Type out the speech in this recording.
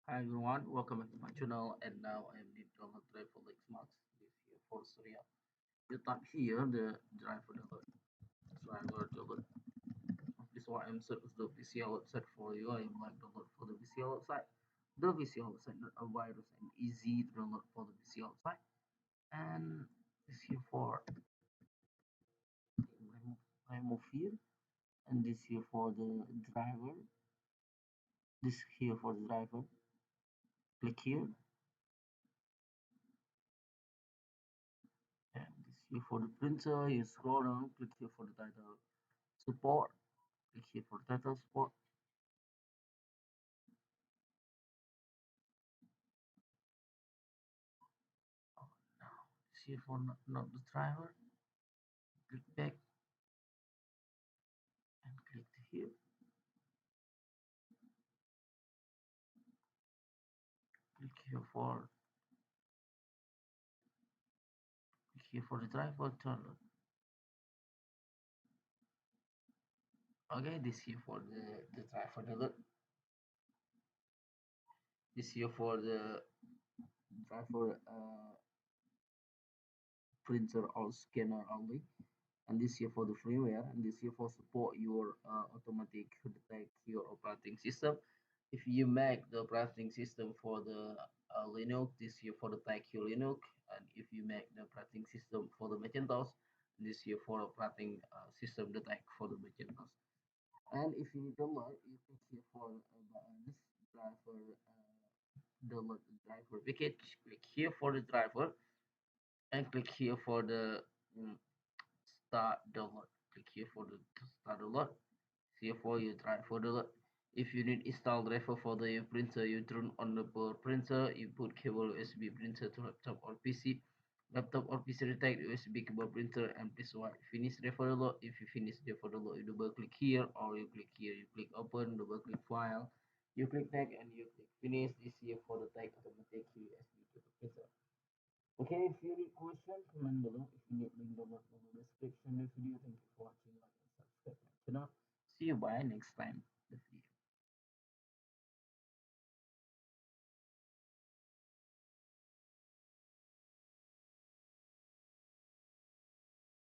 Hi everyone, welcome back to my channel. And now I am the download drive for Lexmark. This here for Surya. You tap here the driver download. This is what I'm set the VCL website for you. I am like download for the VCL website. The VCL website not a virus and easy to download for the VCL website. And this here for remove here, and this here for the driver. This here for the driver. Click here, and this here for the printer. You scroll down, click here for the title support. Click here for title support. Oh, now it's here for not the driver. Click back and click here. Click here for the driver turn. Okay, this here for the driver alert. This here for the driver printer or scanner only. And this here for the firmware, and this here for support your automatic detect your operating system. If you make the operating system for the Linux, this here for the tag your Linux. And if you make the operating system for the Macintosh, this here for operating system detect for the Macintosh. And if you download, you click here for buttons driver download the driver package. Click here for the driver and click here for the mm, start download. Click here for the start download. Here for you try for the if you need install driver for the printer, you turn on the printer, you put cable USB printer to laptop or PC. Laptop or PC detect USB cable printer and please wait. Finish driver download. If you finish driver download, you double click here or you click here, you click open, double click file, you click tag and you click finish. This here for the tag automatic USB cable printer. Okay, if you need question, comment below. If you need link download from the description of the video, thank you for watching, like and subscribe my channel. See you bye next time.